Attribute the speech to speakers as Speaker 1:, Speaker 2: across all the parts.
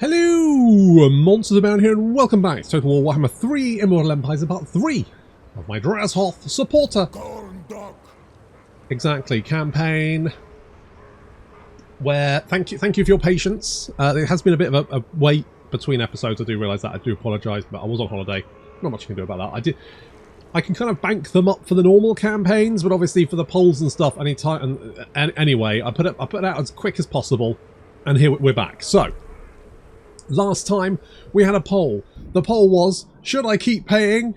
Speaker 1: Hello, monsters abound here, and welcome back to Total War Warhammer 3 Immortal Empires in part 3 of my Drazhoath supporter. Exactly, campaign where, thank you for your patience. There has been a bit of a wait between episodes. I do realise that. I do apologise, but I was on holiday. Not much you can do about that. I can kind of bank them up for the normal campaigns, but obviously for the polls and stuff, I need time. And anyway, I put it out as quick as possible, and here we're back. So, last time we had a poll. The poll was: should I keep paying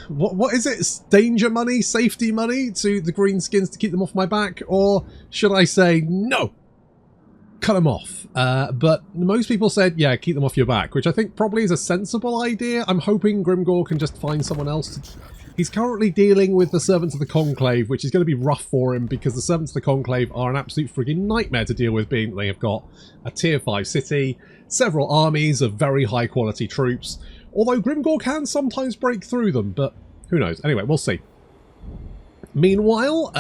Speaker 1: what is it? Danger money, safety money to the greenskins to keep them off my back, or should I say no? Cut them off. But most people said, yeah, keep them off your back, which I think probably is a sensible idea. I'm hoping Grimgor can just find someone else. He's currently dealing with the Servants of the Conclave, which is going to be rough for him because the Servants of the Conclave are an absolute frigging nightmare to deal with, being they have got a tier 5 city, several armies of very high quality troops, although Grimgor can sometimes break through them, but who knows. Anyway, we'll see. Meanwhile,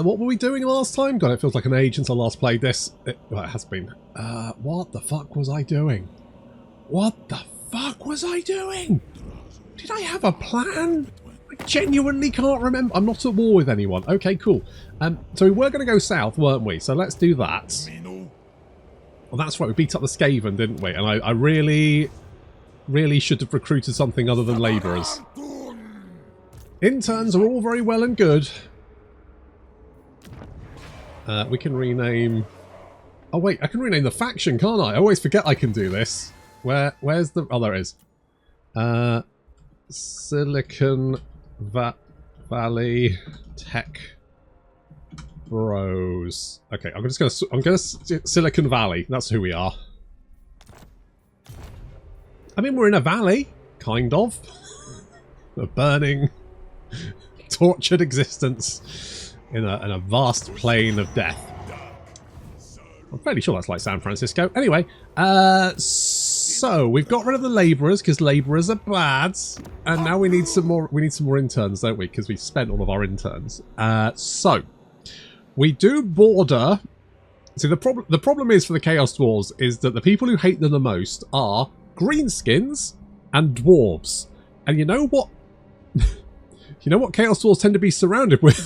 Speaker 1: what were we doing last time? God, it feels like an age since I last played this. Well, it has been. What the fuck was I doing? What the fuck was I doing? Did I have a plan? I genuinely can't remember. I'm not at war with anyone. Okay, cool. So we were going to go south, weren't we? So let's do that. Well, that's right. We beat up the Skaven, didn't we? And I really should have recruited something other than labourers. Interns are all very well and good. We can rename... Oh wait, I can rename the faction, can't I? I always forget I can do this. Where's the... Oh, there it is. Silicon Valley Tech Bros. Okay, I'm gonna Silicon Valley. That's who we are. I mean, we're in a valley, kind of. A burning, tortured existence in a vast plain of death. I'm fairly sure that's like San Francisco. Anyway, so we've got rid of the labourers because labourers are bad, and now we need some more. We need some more interns, don't we? Because we spent all of our interns. So we do border. See, the problem is for the Chaos Dwarfs is that the people who hate them the most are greenskins and dwarves. And you know what? You know what Chaos Dwarfs tend to be surrounded with?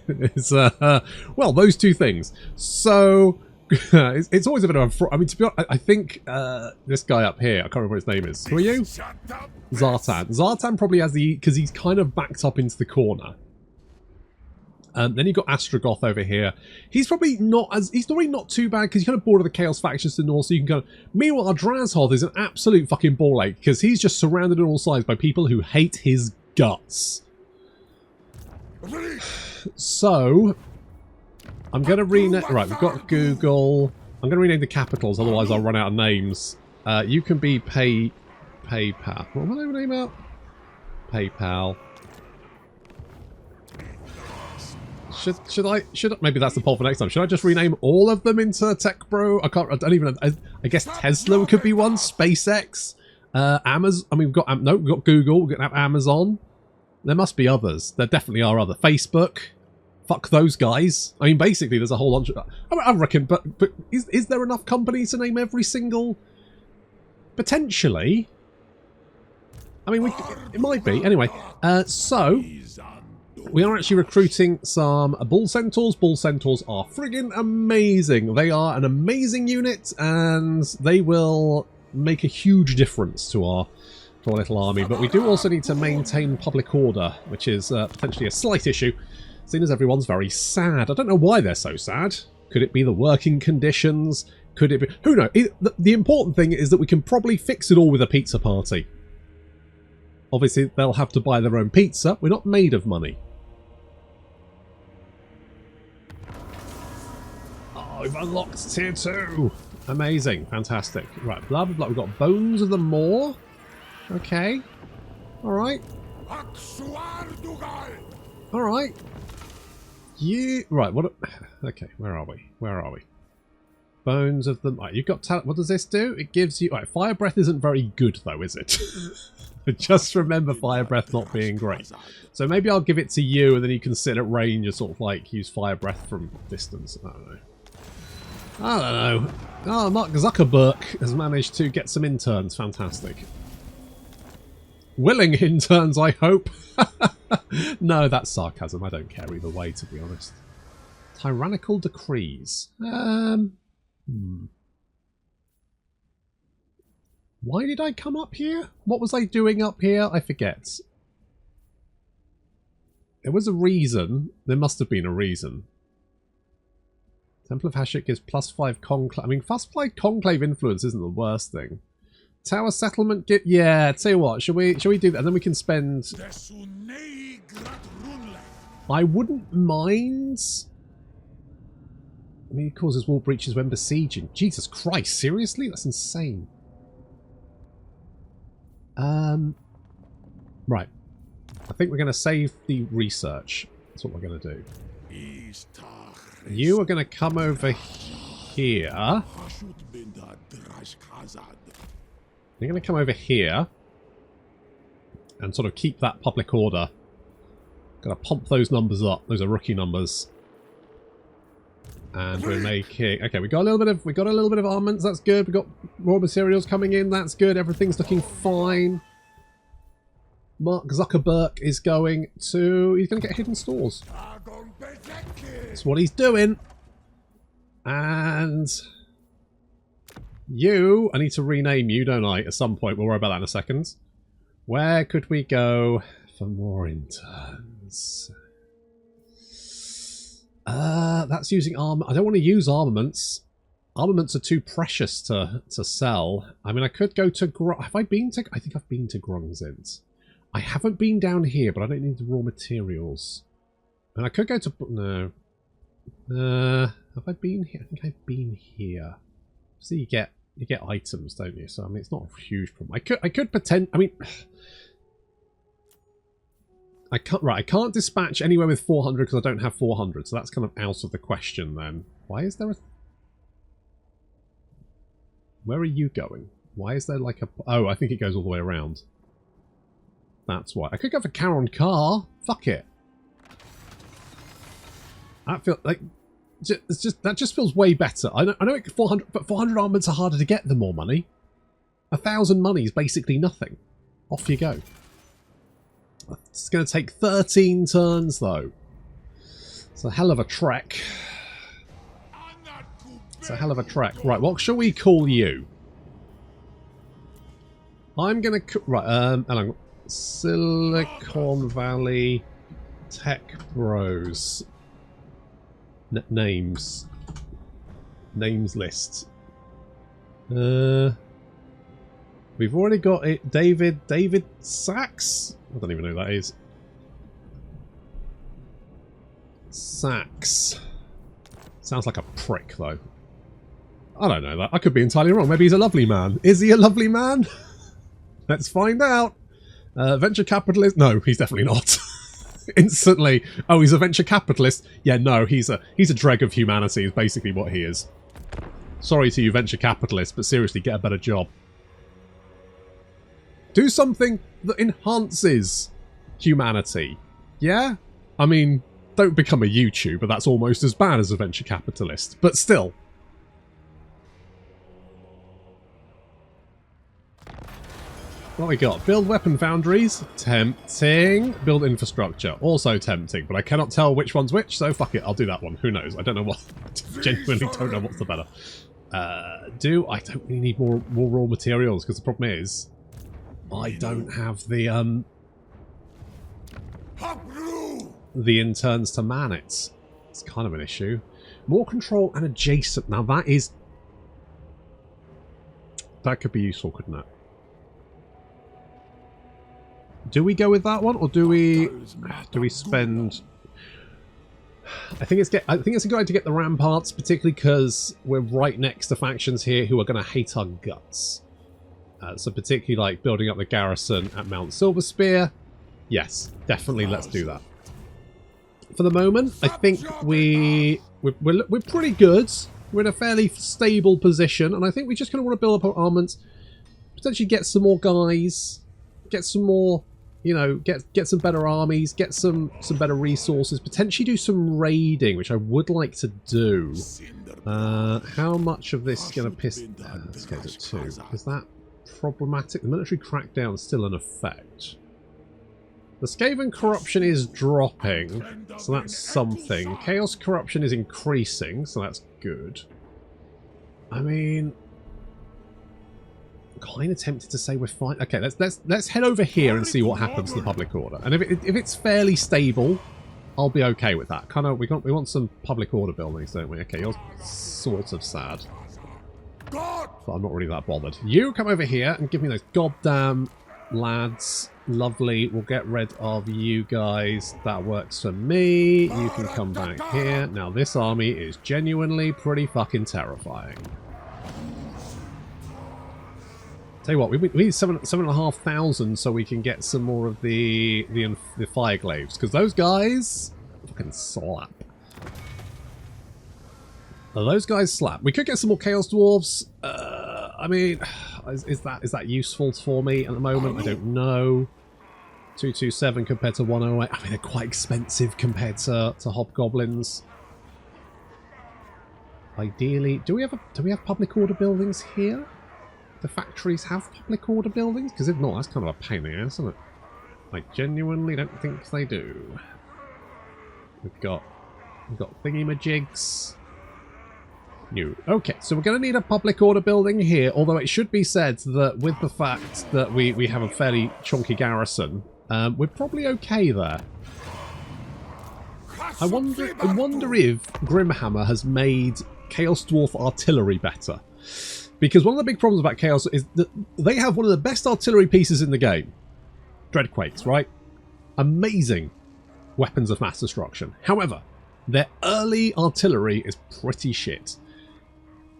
Speaker 1: Is well, those two things. So it's always a bit of a... I mean, to be honest, I think this guy up here, I can't remember what his name is. Who are you? Zartan. Zartan probably has the... because he's kind of backed up into the corner. Then you've got Ostrogoth over here. He's probably not as... He's probably not too bad because you kind of border the Chaos factions to the north, so you can go... Meanwhile, our Drazhoath is an absolute fucking ball ache because he's just surrounded on all sides by people who hate his guts. So, I'm going to rename... Right, we've got Google. I'm going to rename the capitals, otherwise I'll run out of names. You can be PayPal. What am I name out? PayPal. Should I maybe that's the poll for next time. Should I just rename all of them into Tech Bro? I don't even... I guess Tesla could be one. SpaceX. Amazon. I mean, we've got Google. We're going to have Amazon. There must be others. There definitely are other. Facebook. Fuck those guys. I mean, basically, there's a whole bunch of... I reckon, but is there enough companies to name every single... Potentially. I mean, it might be. Anyway, so... we are actually recruiting some Bull Centaurs. Bull Centaurs are friggin' amazing. They are an amazing unit, and they will make a huge difference to our little army. But we do also need to maintain public order, which is potentially a slight issue, seeing as everyone's very sad. I don't know why they're so sad. Could it be the working conditions? Could it be... Who knows? The important thing is that we can probably fix it all with a pizza party. Obviously, they'll have to buy their own pizza. We're not made of money. Oh, we've unlocked tier 2. Amazing. Fantastic. Right, blah, blah, blah. We've got Bones of the Moor. Okay. Alright. Alright. Right, what... Okay, where are we? Where are we? Bones of the... Right, you've got talent. What does this do? It gives you... Right, Fire Breath isn't very good, though, is it? Just remember Fire Breath not being great. So maybe I'll give it to you, and then you can sit at range and sort of, like, use Fire Breath from distance. I don't know. Oh, Mark Zuckerberg has managed to get some interns. Fantastic. Willing interns, I hope. No, that's sarcasm. I don't care either way, to be honest. Tyrannical decrees. Why did I come up here? What was I doing up here? I forget. There was a reason. There must have been a reason. Temple of Hashik gives +5 conclave. I mean, +5 conclave influence isn't the worst thing. Tower settlement get. Yeah, tell you what, shall we do that? And then we can spend. I wouldn't mind. I mean, it causes wall breaches when besieging. Jesus Christ, seriously? That's insane. Right. I think we're going to save the research. That's what we're going to do. You are going to come over here. You're going to come over here and sort of keep that public order. Going to pump those numbers up. Those are rookie numbers. And we're making. Okay, we got a little bit of armaments. That's good. We got raw materials coming in. That's good. Everything's looking fine. Mark Zuckerberg is going to. He's going to get hidden stores. That's what he's doing. And you, I need to rename you, don't I? At some point, we'll worry about that in a second. Where could we go for more interns? That's using armor. I don't want to use armaments. Armaments are too precious to sell. I mean, I could go to. Have I been to? I think I've been to Grungzint. I haven't been down here, but I don't need the raw materials. And I could go to. No. Have I been here? I think I've been here. So you get items, don't you? So I mean, it's not a huge problem. I could pretend. I mean. I can't dispatch anywhere with 400 because I don't have 400, so that's kind of out of the question then. Why is there a... Where are you going? Why is there like a... Oh, I think it goes all the way around. That's why. I could go for Caron Car. Fuck it. I feel like... that just feels way better. I know 400, but 400 armaments are harder to get than more money. 1,000 money is basically nothing. Off you go. It's going to take 13 turns, though. It's a hell of a trek. It's a hell of a trek. Right, what shall we call you? I'm going to... Right, Silicon Valley Tech Bros. Names. Names list. We've already got it. David Sachs? I don't even know who that is. Sachs. Sounds like a prick, though. I don't know that. I could be entirely wrong. Maybe he's a lovely man. Is he a lovely man? Let's find out. Venture capitalist? No, he's definitely not. Instantly. Oh, he's a venture capitalist? Yeah, no, he's a dreg of humanity is basically what he is. Sorry to you venture capitalists, but seriously, get a better job. Do something that enhances humanity. Yeah? I mean, don't become a YouTuber. That's almost as bad as a venture capitalist. But still. What we got? Build weapon foundries. Tempting. Build infrastructure. Also tempting. But I cannot tell which one's which, so fuck it. I'll do that one. Who knows? I don't know what. Genuinely don't know what's the better. I don't really need more raw materials, because the problem is... I don't have the interns to man it. It's kind of an issue. More control and adjacent. Now that is... That could be useful, couldn't it? Do we go with that one, or do we spend... I think it's a good idea to get the ramparts, particularly because we're right next to factions here who are going to hate our guts. So particularly like building up the garrison at Mount Silverspear. Yes, definitely let's do that. For the moment, I think we're pretty good. We're in a fairly stable position, and I think we just kind of want to build up our armaments, potentially get some more guys, get some more you know, get some better armies, get some better resources, potentially do some raiding, which I would like to do. How much of this is going to piss... let's get it to 2. Is that problematic? The military crackdown is still in effect. The Skaven corruption is dropping, so that's something. Chaos corruption is increasing, so that's good. I mean, I'm kind of tempted to say we're fine. Okay, let's head over here and see what happens to the public order. And if it's fairly stable, I'll be okay with that. Kind of, we want some public order buildings, don't we? Okay, you're sort of sad, but I'm not really that bothered. You come over here and give me those goddamn lads. Lovely. We'll get rid of you guys. That works for me. You can come back here. Now, this army is genuinely pretty fucking terrifying. Tell you what, we need 7,500 so we can get some more of the Fireglaves, because those guys fucking slap. Those guys slap. We could get some more Chaos Dwarfs. I mean, is that useful for me at the moment? I don't know. 227 compared to 108. I mean, they're quite expensive compared to hobgoblins. Ideally, do we have public order buildings here? The factories have public order buildings? Because if not, that's kind of a pain in the ass, isn't it? I genuinely don't think they do. We've got thingy-majigs. No. Okay, so we're going to need a public order building here, although it should be said that with the fact that we have a fairly chunky garrison, we're probably okay there. I wonder if Grimhammer has made Chaos Dwarf artillery better. Because one of the big problems about Chaos is that they have one of the best artillery pieces in the game. Dreadquakes, right? Amazing weapons of mass destruction. However, their early artillery is pretty shit.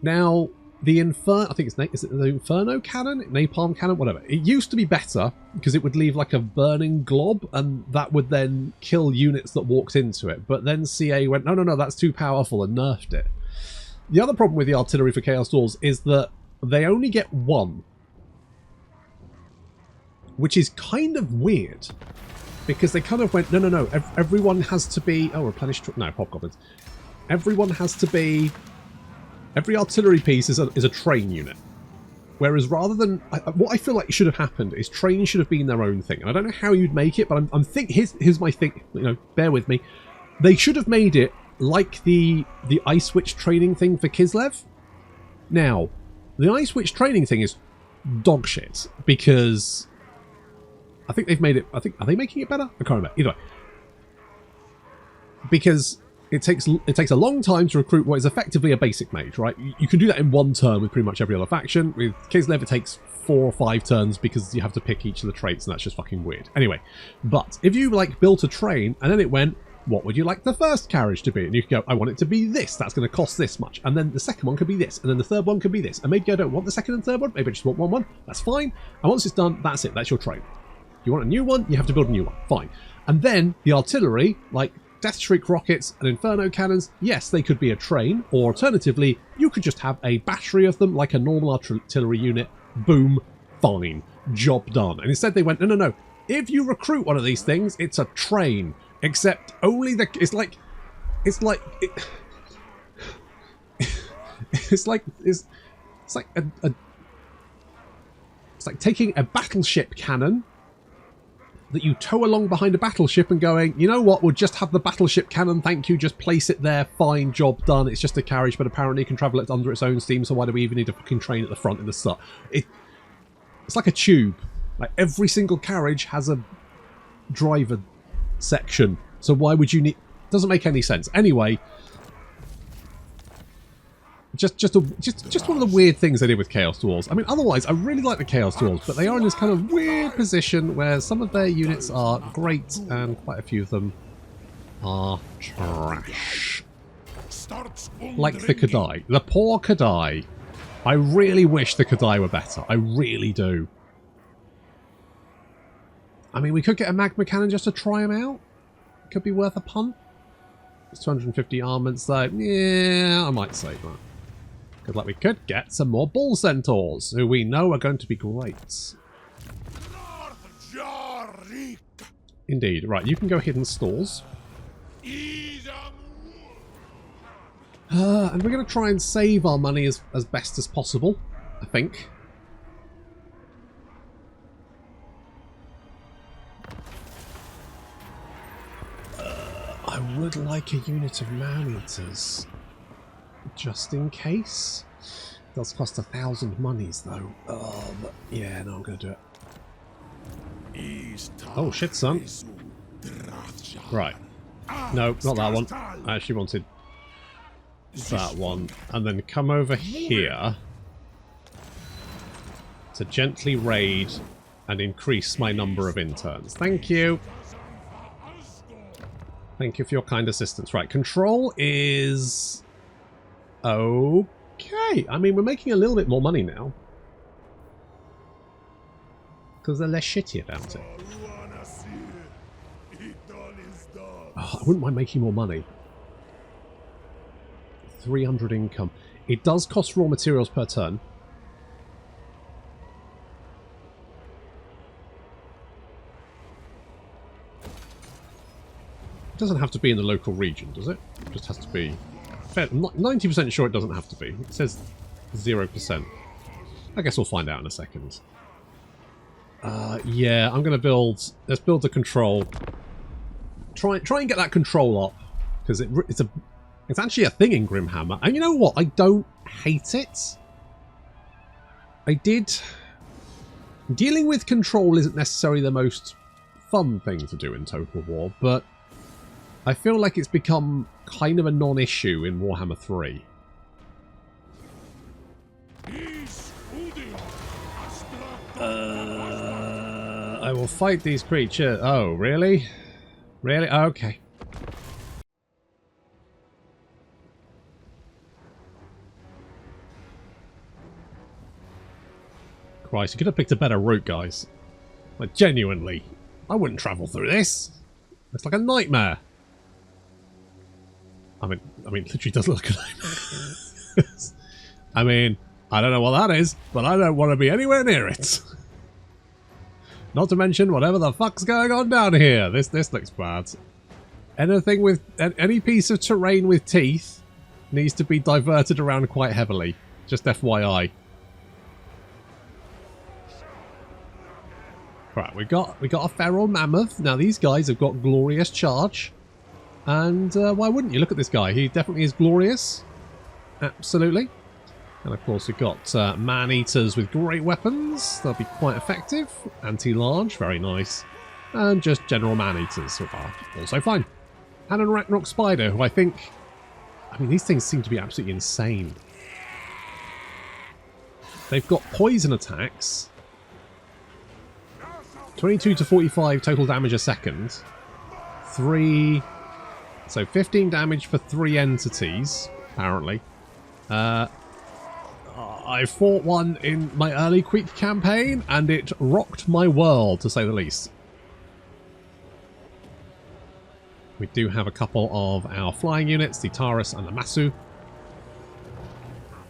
Speaker 1: Now, the I think is it the Inferno cannon? Napalm cannon? Whatever. It used to be better because it would leave like a burning glob and that would then kill units that walked into it. But then CA went, no, that's too powerful and nerfed it. The other problem with the artillery for Chaos Dwarfs is that they only get 1. Which is kind of weird. Because they kind of went, no, everyone has to be... Oh, replenished... No, hobgoblins. Everyone has to be... Every artillery piece is a train unit. Whereas rather than... what I feel like should have happened is trains should have been their own thing. And I don't know how you'd make it, but here's my thing. You know, bear with me. They should have made it like the Ice Witch training thing for Kislev. Now, the Ice Witch training thing is dog shit. Because... I think they've made it... are they making it better? I can't remember. Either way. Because it takes a long time to recruit what is effectively a basic mage, right? You can do that in 1 turn with pretty much every other faction. With Kislev, it takes 4 or 5 turns because you have to pick each of the traits, and that's just fucking weird. Anyway, but if you, like, built a train, and then it went, what would you like the first carriage to be? And you could go, I want it to be this. That's going to cost this much. And then the second one could be this. And then the third one could be this. And maybe I don't want the second and third one. Maybe I just want one. That's fine. And once it's done, that's it. That's your train. You want a new one, you have to build a new one. Fine. And then the artillery, like Deathstreak rockets and Inferno cannons, yes, they could be a train, or alternatively, you could just have a battery of them like a normal artillery unit. Boom. Fine. Job done. And instead they went, no. If you recruit one of these things, it's a train. Except only it's like taking a battleship cannon that you tow along behind a battleship and going, you know what, we'll just have the battleship cannon, thank you, just place it there, fine, job done, it's just a carriage, but apparently it can travel it under its own steam, so why do we even need a fucking train at the front in the start? It's like a tube. Like, every single carriage has a driver section, so why would you need... Doesn't make any sense. Anyway, just one of the weird things they did with Chaos Dwarfs. I mean, otherwise, I really like the Chaos Dwarfs, but they are in this kind of weird position where some of their units are great and quite a few of them are trash. Like the Kadai. The poor Kadai. I really wish the Kadai were better. I really do. I mean, we could get a magma cannon just to try them out. Could be worth a punt. It's 250 armaments though. Yeah, I might save that. Because like we could get some more bull centaurs, who we know are going to be great. Indeed. Right, you can go hidden stores. And we're going to try and save our money as best as possible, I think. I would like a unit of man-eaters, just in case. It does cost 1,000 monies, though. But yeah, no, I'm going to do it. Oh, shit, son. Right. No, not that one. I actually wanted that one. And then come over here to gently raid and increase my number of interns. Thank you. Thank you for your kind assistance. Right, control is okay. I mean, we're making a little bit more money now. Because they're less shitty about it. Oh, I wouldn't mind making more money. 300 income. It does cost raw materials per turn. It doesn't have to be in the local region, does it? It just has to be... I'm not 90% sure it doesn't have to be. It says 0%. I guess we'll find out in a second. Yeah, I'm going to build... Let's build the control. Try and get that control up. Because it's actually a thing in Grimhammer. And you know what? I don't hate it. Dealing with control isn't necessarily the most fun thing to do in Total War, but I feel like it's become kind of a non-issue in Warhammer 3. I will fight these creatures. Oh, really? Really? Okay. Christ, you could have picked a better route, guys. Like, genuinely. I wouldn't travel through this. It's like a nightmare. I mean, literally does look like a nightmare. I mean, I don't know what that is, but I don't want to be anywhere near it. Not to mention whatever the fuck's going on down here. This looks bad. Anything with any piece of terrain with teeth needs to be diverted around quite heavily. Just FYI. Right, we got a feral mammoth. Now these guys have got glorious charge. And why wouldn't you? Look at this guy. He definitely is glorious. Absolutely. And of course we've got man-eaters with great weapons. They'll be quite effective. Anti-large, very nice. And just general man-eaters are also fine. And an arachnok spider, who I think... I mean, these things seem to be absolutely insane. They've got poison attacks. 22 to 45 total damage a second. 3... So 15 damage for 3 entities, apparently. I fought one in my early Quick campaign, and it rocked my world, to say the least. We do have a couple of our flying units, the Taurus and the Lamassu.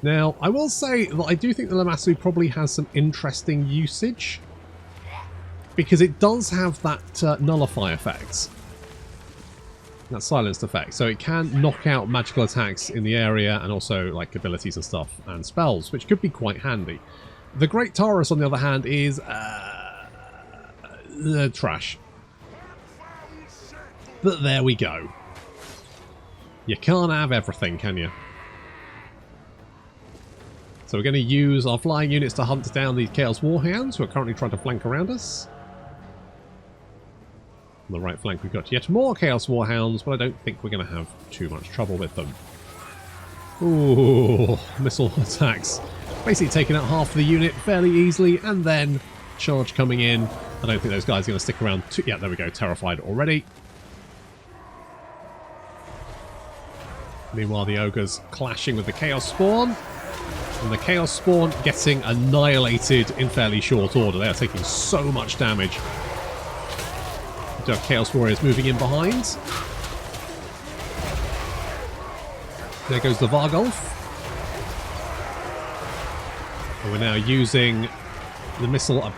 Speaker 1: Now, I will say that I do think the Lamassu probably has some interesting usage, because it does have that nullify effect. That silenced effect, so it can knock out magical attacks in the area and also like abilities and stuff and spells, which could be quite handy. The Great Taurus, on the other hand, is trash. But there we go. You can't have everything, can you? So we're going to use our flying units to hunt down these Chaos Warhounds who are currently trying to flank around us. On the right flank we've got yet more Chaos Warhounds, but I don't think we're going to have too much trouble with them. Ooh, missile attacks. Basically taking out half the unit fairly easily, and then charge coming in. I don't think those guys are going to stick around too... Yeah, there we go, terrified already. Meanwhile, the Ogre's clashing with the Chaos Spawn. And the Chaos Spawn getting annihilated in fairly short order. They are taking so much damage. We have Chaos Warriors moving in behind. There goes the Vargolf. And we're now using the missile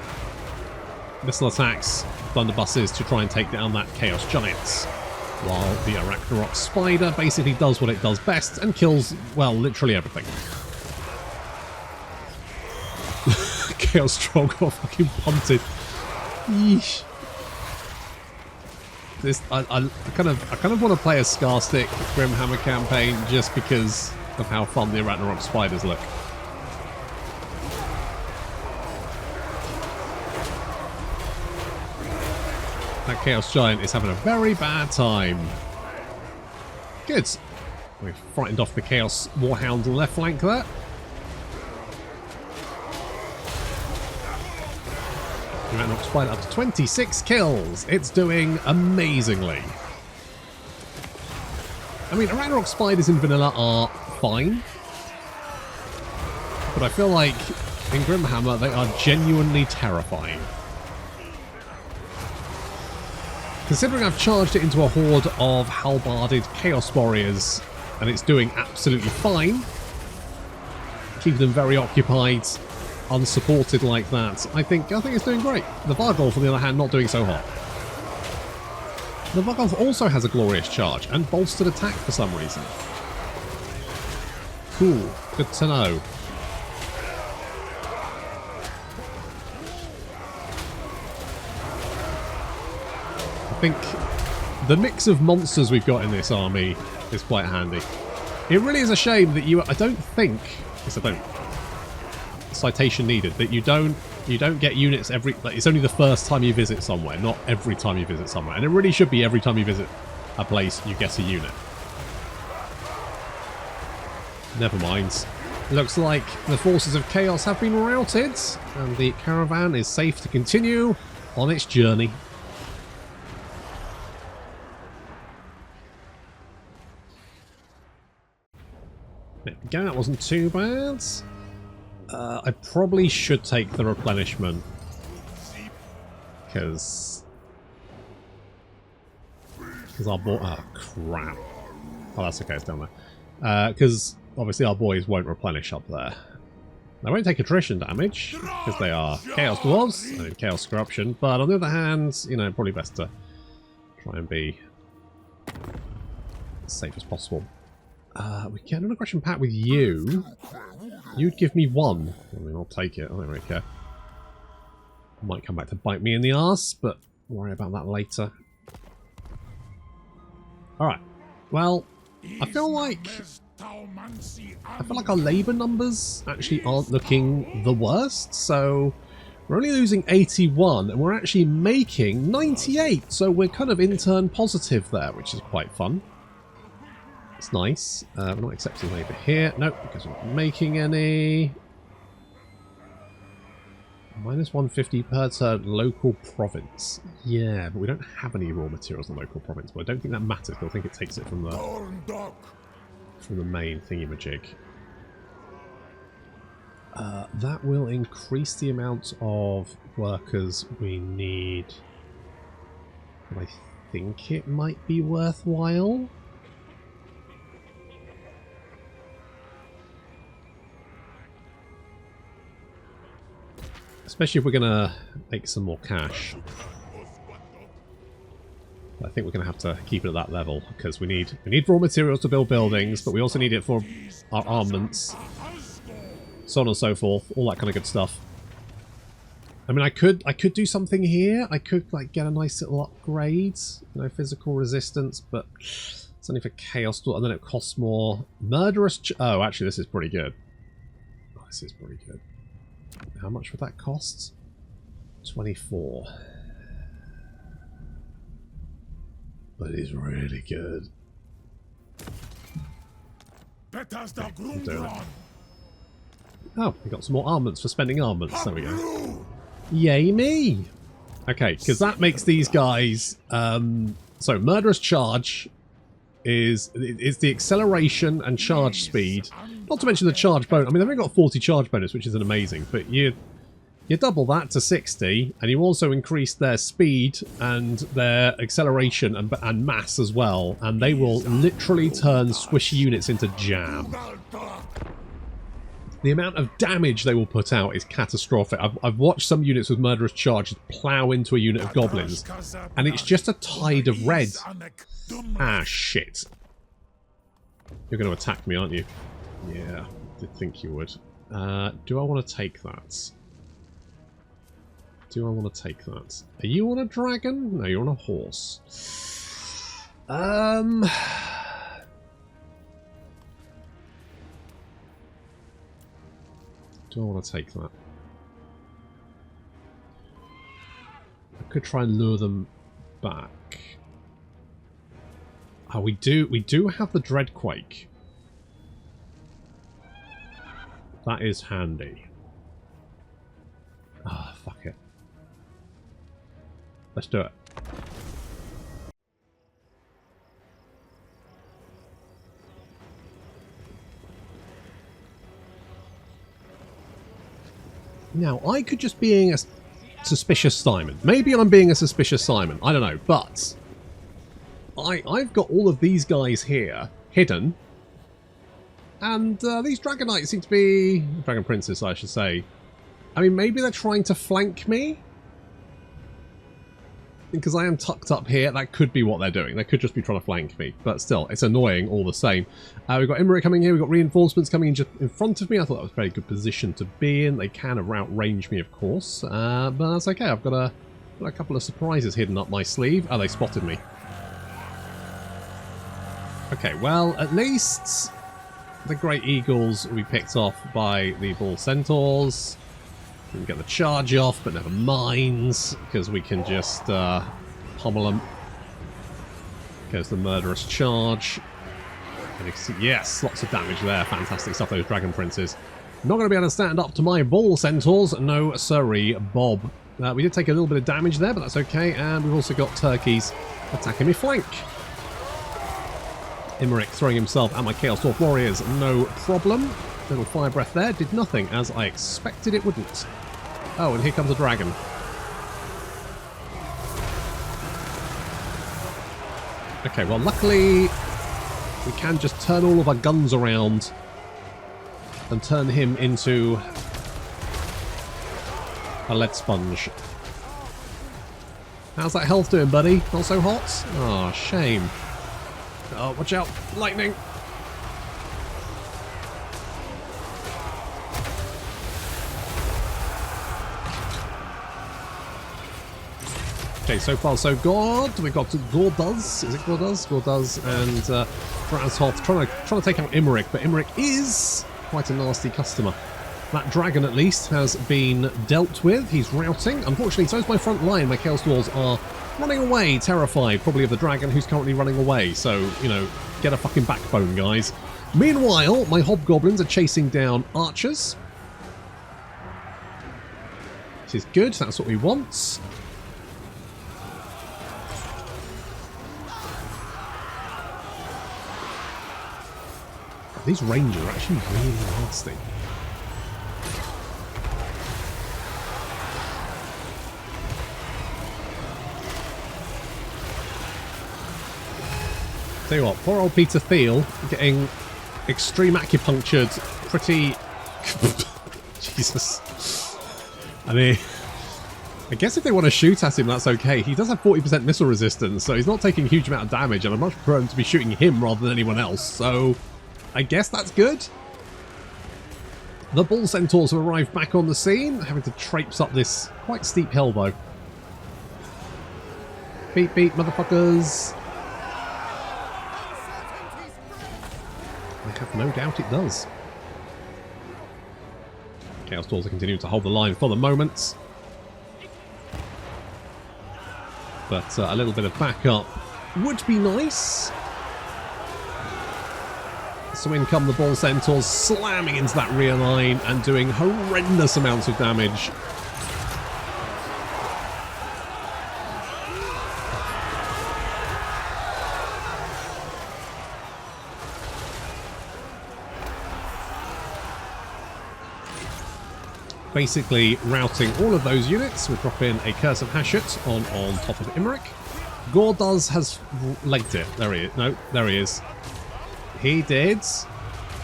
Speaker 1: missile attacks, blunderbusses to try and take down that Chaos Giants. While the Arachnarok Spider basically does what it does best and kills, well, literally everything. Chaos Stroggle fucking punted. Yeesh. This I kind of want to play a Scarstick Grimhammer campaign just because of how fun the Arachnarok Spiders look. That Chaos Giant is having a very bad time. Good. We've frightened off the Chaos Warhound left flank there. Arachnarok Spider up to 26 kills. It's doing amazingly. I mean, Arachnarok Spiders in vanilla are fine. But I feel like in Grimhammer they are genuinely terrifying. Considering I've charged it into a horde of halbarded Chaos Warriors and it's doing absolutely fine, keeping them very occupied, unsupported like that, I think it's doing great. The Vargolf, on the other hand, not doing so hot. The Vargolf also has a glorious charge and bolstered attack for some reason. Cool, good to know. I think the mix of monsters we've got in this army is quite handy. It really is a shame that I don't think, citation needed, that you don't get units every, like, it's only the first time you visit somewhere, not every time you visit somewhere. And it really should be every time you visit a place you get a unit. Never mind. Looks like the forces of chaos have been routed and the caravan is safe to continue on its journey. There we go, that wasn't too bad. I probably should take the replenishment. Because our boy... Oh, crap. Oh, that's okay, it's down there. Because obviously our boys won't replenish up there. They won't take attrition damage, because they are Chaos Dwarfs and Chaos Corruption. But on the other hand, you know, probably best to try and be as safe as possible. We get an aggression pact with you. You'd give me one. I mean, I'll take it. I don't really care. Might come back to bite me in the arse, but worry about that later. Alright. Well, I feel like our labour numbers actually aren't looking the worst. So we're only losing 81 and we're actually making 98. So we're kind of intern positive there, which is quite fun. It's nice. We're not accepting labour here. Nope, because we're not making any. Minus 150 per turn local province. Yeah, but we don't have any raw materials in local province. But I don't think that matters. I think it takes it from the main thingy-majig. That will increase the amount of workers we need. But I think it might be worthwhile. Especially if we're going to make some more cash. I think we're going to have to keep it at that level because we need raw materials to build buildings, but we also need it for our armaments, so on and so forth, all that kind of good stuff. I mean, I could do something here. I could like get a nice little upgrade, you know, physical resistance, but it's only for Chaos, and then it costs more. Murderous. Oh, actually, this is pretty good. Oh, this is pretty good. How much would that cost? 24. But it's really good. Oh, we got some more armaments for spending armaments. There we go. Yay me! Okay, because that makes these guys... so, Murderous Charge is the acceleration and charge speed. Not to mention the charge bonus. I mean, they've only got 40 charge bonus, which isn't amazing, but you double that to 60, and you also increase their speed and their acceleration and mass as well, and they will literally turn squishy units into jam. The amount of damage they will put out is catastrophic. I've watched some units with Murderous Charge plow into a unit of goblins, and it's just a tide of red. Ah, shit. You're going to attack me, aren't you? Yeah, I did think you would. Do I want to take that? Do I want to take that? Are you on a dragon? No, you're on a horse. Do I want to take that? I could try and lure them back. Oh, we do have the Dreadquake. That is handy. Ah, fuck it. Let's do it. Now, I could just be a suspicious Simon. Maybe I'm being a suspicious Simon. I don't know, but I've got all of these guys here hidden, and these Dragon Knights seem to be Dragon Princes, I should say. I mean, maybe they're trying to flank me because I am tucked up here. That could be what they're doing. They could just be trying to flank me, but still, it's annoying all the same. We've got Imrik coming here. We've got reinforcements coming in just in front of me. I thought that was a very good position to be in. They can outrange me, of course, but that's okay. I've got a couple of surprises hidden up my sleeve. Oh, they spotted me. Okay, well, at least the Great Eagles will be picked off by the Bull Centaurs. We can get the charge off, but never mind, because we can just pummel them. Goes the Murderous Charge. And you can see, yes, lots of damage there. Fantastic stuff, those Dragon Princes. Not going to be able to stand up to my Bull Centaurs. No, sorry, Bob. We did take a little bit of damage there, but that's okay. And we've also got Turkeys attacking me flank. Imrik throwing himself at my Chaos Dwarf Warriors, no problem. Little fire breath there, did nothing, as I expected it wouldn't. Oh, and here comes a dragon. Okay, well, luckily we can just turn all of our guns around and turn him into a lead sponge. How's that health doing, buddy? Not so hot? Oh, shame. Oh, watch out. Lightning. Okay, so far so good. We've got Gorduz. Is it Gorduz? Gorduz and Drazhoath trying to take out Imrik, but Imrik is quite a nasty customer. That dragon, at least, has been dealt with. He's routing. Unfortunately, so is my front line. My Chaos Dwarfs are running away, terrified, probably of the dragon who's currently running away. So, you know, get a fucking backbone, guys. Meanwhile, my hobgoblins are chasing down archers. This is good. That's what we want. These rangers are actually really nasty. Tell you what, poor old Peter Thiel getting extreme acupunctured pretty... Jesus. I mean, I guess if they want to shoot at him, that's okay. He does have 40% missile resistance, so he's not taking a huge amount of damage, and I'm much prone to be shooting him rather than anyone else, so I guess that's good. The Bull Centaurs have arrived back on the scene, having to traipse up this quite steep hill, though. Beep, beep, motherfuckers. I have no doubt it does. Chaos Dwarfs are continuing to hold the line for the moment. But a little bit of backup would be nice. So in come the Bull Centaurs, slamming into that rear line and doing horrendous amounts of damage. Basically routing all of those units. We're dropping a Curse of Hashut on top of Imrik. Gorduz has legged it. There he is. No, there he is. He did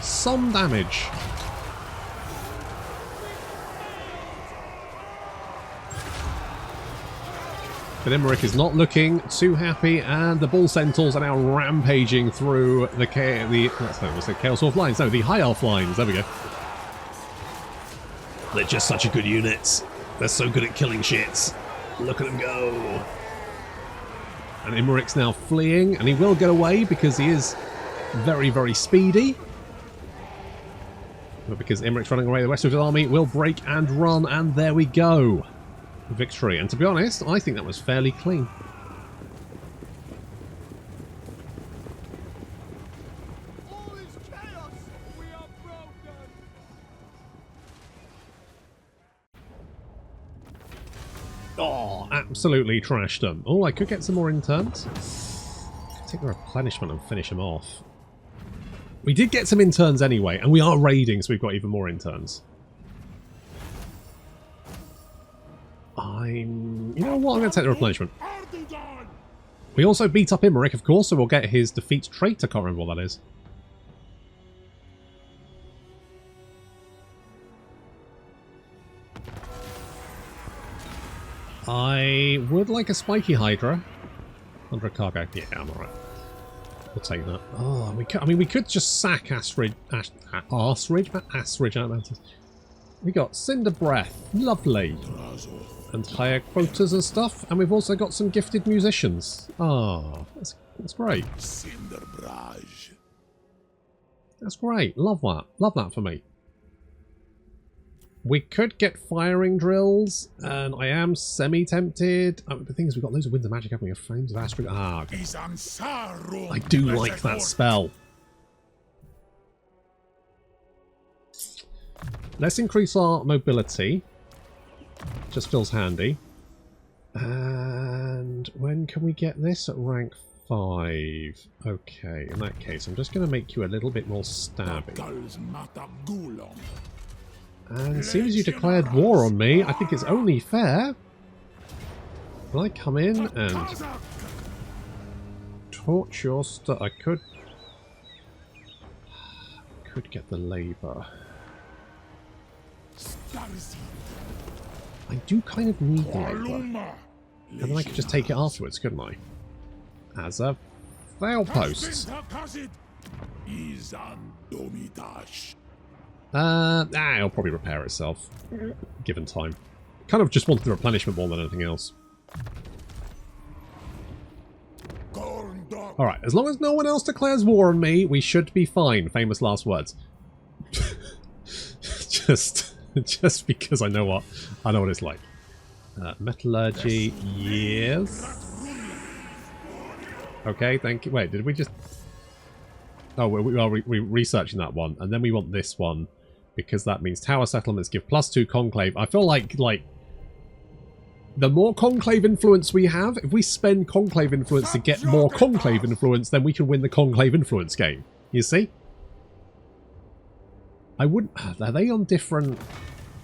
Speaker 1: some damage. But Imrik is not looking too happy, and the Bull Centaurs are now rampaging through the Chaos Dwarf lines. No, the High Elf lines. There we go. They're just such a good unit. They're so good at killing shit. Look at them go. And Imrik's now fleeing, and he will get away because he is very, very speedy. But because Imrik's running away, the rest of his army will break and run, and there we go. Victory. And to be honest, I think that was fairly clean.
Speaker 2: All is chaos. We are broken.
Speaker 1: Oh, absolutely trashed them. Oh, I could get some more interns. Could take the replenishment and finish them off. We did get some interns anyway, and we are raiding, so we've got even more interns. You know what? I'm going to take the replenishment. We also beat up Imrik, of course, so we'll get his defeat trait. I can't remember what that is. I would like a spiky Hydra. Under a cargo. Yeah, I'm alright. We'll take that. Oh, we could just sack Asridge out mountains. We got Cinder Breath. Lovely. And higher quotas and stuff. And we've also got some gifted musicians. Oh, that's great. That's great. Love that. Love that for me. We could get firing drills, and I am semi-tempted. Oh, the thing is, we've got loads of winds of magic, haven't we? Flames of Astrid. Ah, okay. I do like that spell. Let's increase our mobility. Just feels handy. And when can we get this? At rank 5. Okay, in that case, I'm just going to make you a little bit more stabby. And as soon as you declared war on me, I think it's only fair. Will I come in and torch your stuff? I could get the labour. I do kind of need the labour. And then I could just take it afterwards, couldn't I? As a fail post. It'll probably repair itself, given time. Kind of just wanted the replenishment more than anything else. Alright, as long as no one else declares war on me, we should be fine. Famous last words. just because I know what it's like. Metallurgy, yes. Okay, thank you. Wait, did we just... Oh, we're researching that one, and then we want this one, because that means tower settlements give +2 Conclave. I feel like the more Conclave influence we have, if we spend Conclave influence to get more Conclave influence, then we can win the Conclave influence game. You see? I wouldn't... Are they on different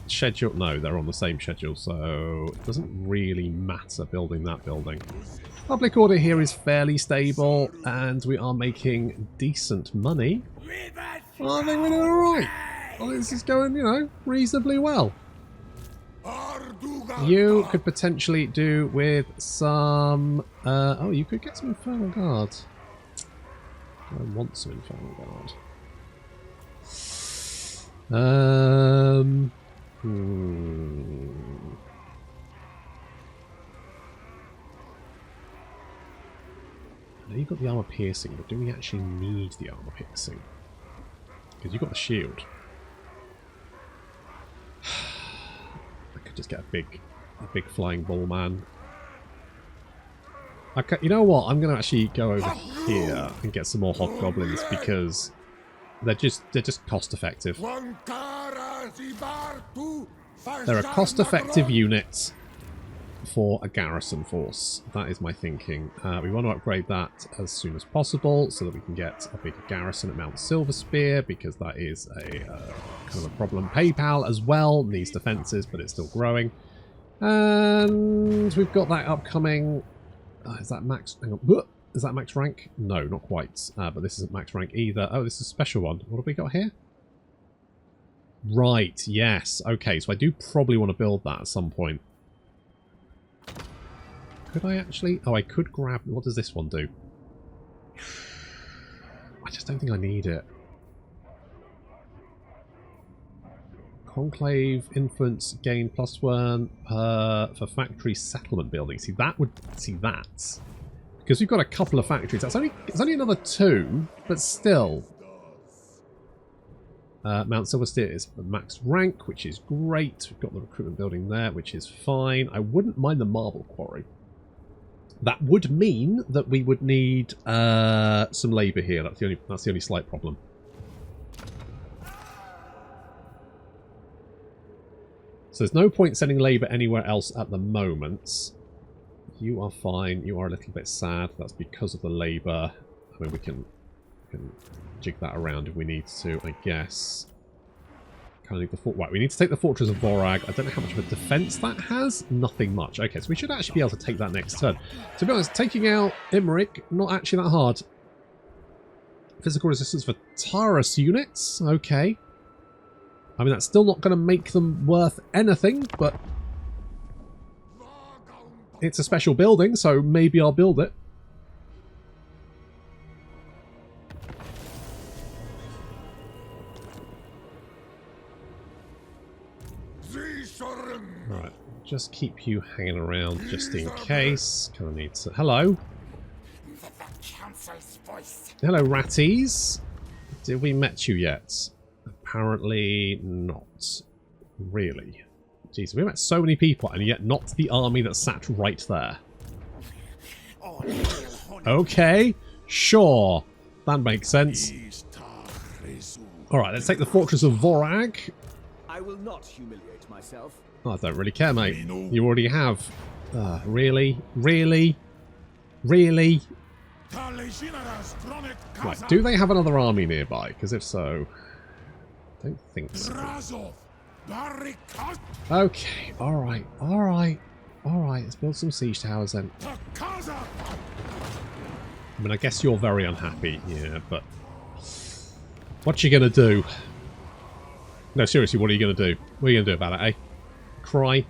Speaker 1: schedule? No, they're on the same schedule, so it doesn't really matter building that building. Public order here is fairly stable, and we are making decent money. Well, I think we're doing alright. Well, this is going, you know, reasonably well. You could potentially do with some... oh, you could get some Infernal Guard. I want some Infernal Guard. I know you've got the armor piercing, but do we actually need the armor piercing? Because you've got the shield. I could just get a big flying bull man. Okay, you know what? I'm going to actually go over here and get some more hobgoblins because they're just cost effective. They're a cost effective unit for a garrison force. That is my thinking. We want to upgrade that as soon as possible so that we can get a bigger garrison at Mount Silverspear, because that is a kind of a problem. PayPal as well needs defences, but it's still growing. And we've got that upcoming. Is that max? Hang on. Is that max rank? No, not quite. But this isn't max rank either. Oh, this is a special one. What have we got here? Right, yes. Okay, so I do probably want to build that at some point. Could I actually... Oh, I could grab... What does this one do? I just don't think I need it. Conclave influence gain +1 for factory settlement building. See, that would... See, that. Because we've got a couple of factories. It's only another 2, but still. Mount Silversteer is max rank, which is great. We've got the recruitment building there, which is fine. I wouldn't mind the marble quarry. That would mean that we would need some labour here. That's the only slight problem. So there's no point sending labour anywhere else at the moment. You are fine. You are a little bit sad. That's because of the labour. I mean, we can jig that around if we need to, I guess. Kind of need the fort. Right, we need to take the Fortress of Vorag. I don't know how much of a defence that has. Nothing much. Okay, so we should actually be able to take that next turn. To be honest, taking out Imrik, not actually that hard. Physical resistance for Taurus units. Okay. I mean, that's still not going to make them worth anything, but it's a special building, so maybe I'll build it. Right, just keep you hanging around just in case. Kind of need to... Hello. Hello, ratties. Did we met you yet? Apparently not. Really. Jeez, we met so many people, and yet not the army that sat right there. Okay, sure. That makes sense. Alright, let's take the Fortress of Vorag.
Speaker 3: I will not humiliate myself.
Speaker 1: Oh, I don't really care, mate. You already have. Really? Really? Really? Right, do they have another army nearby? Because if so... I don't think so. Okay, alright, alright, alright. Let's build some siege towers then. I mean, I guess you're very unhappy, yeah, but... What you gonna do? No, seriously, what are you gonna do? What are you gonna do about it, eh? Cry?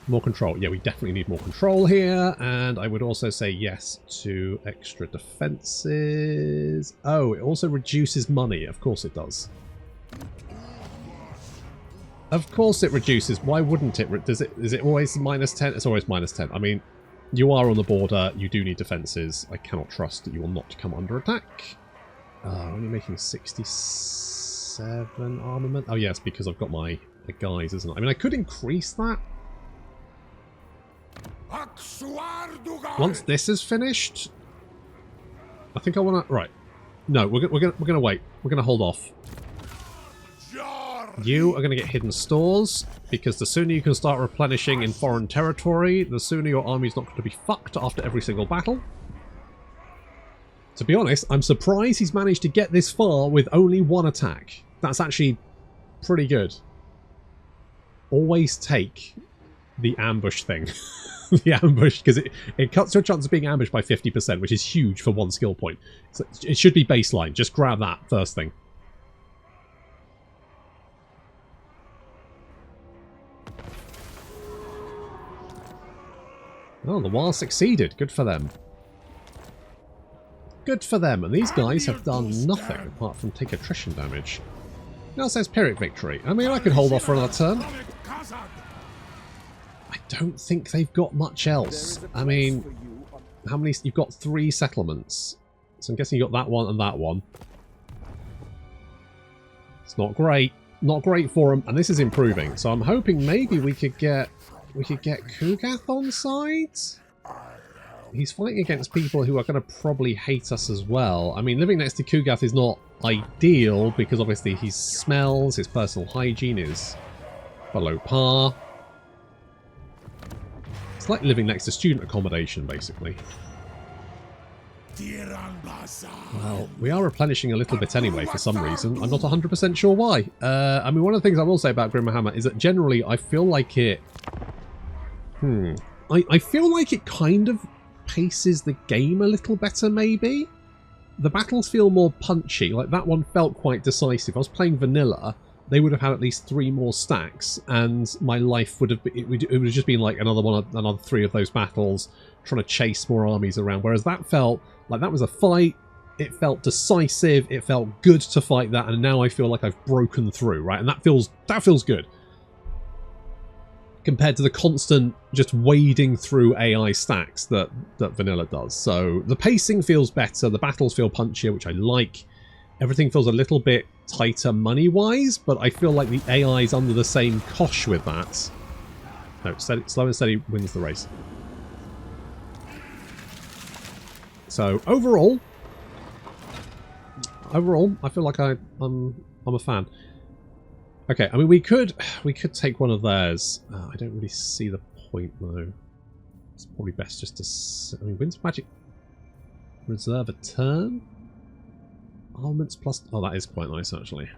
Speaker 1: More control. Yeah, we definitely need more control here, and I would also say yes to extra defenses. Oh, it also reduces money. Of course it does. Of course it reduces. Why wouldn't it? Is it always -10? It's always -10. I mean, you are on the border. You do need defenses. I cannot trust that you will not come under attack. Only making 67 armament. Oh yes, because I've got my guys, isn't it? I mean, I could increase that. Once this is finished, I think I want to. Right. No, we're gonna wait. We're gonna hold off. You are going to get hidden stores, because the sooner you can start replenishing in foreign territory, the sooner your army's not going to be fucked after every single battle. To be honest, I'm surprised he's managed to get this far with only 1 attack. That's actually pretty good. Always take the ambush thing. The ambush, because it cuts your chance of being ambushed by 50%, which is huge for 1 skill point. So it should be baseline. Just grab that first thing. Oh, the war succeeded. Good for them. Good for them. And these guys have done nothing apart from take attrition damage. Now it says Pyrrhic victory. I mean, I could hold off for another turn. I don't think they've got much else. I mean, how many? You've got 3 settlements. So I'm guessing you got that one and that one. It's not great. Not great for them. And this is improving. So I'm hoping maybe we could get Kugath on side? He's fighting against people who are going to probably hate us as well. I mean, living next to Kugath is not ideal, because obviously he smells, his personal hygiene is below par. It's like living next to student accommodation, basically. Well, we are replenishing a little bit anyway for some reason. I'm not 100% sure why. I mean, one of the things I will say about Grimhammer is that generally I feel like it... I feel like it kind of paces the game a little better, maybe? The battles feel more punchy. Like, that one felt quite decisive. I was playing vanilla, they would have had at least 3 more stacks, and my life would have been, it would have just been like another 3 of those battles, trying to chase more armies around. Whereas that felt like that was a fight. It felt decisive. It felt good to fight that, and now I feel like I've broken through, right? And that feels good compared to the constant just wading through AI stacks that vanilla does. So the pacing feels better. The battles feel punchier, which I like. Everything feels a little bit tighter money-wise, but I feel like the AI is under the same cosh with that. No, slow and steady wins the race. So overall, I feel like I'm a fan. Okay, I mean we could take one of theirs. I don't really see the point though. It's probably best just to. I mean, wins magic. Reserve a turn. Armaments plus. Oh, that is quite nice actually.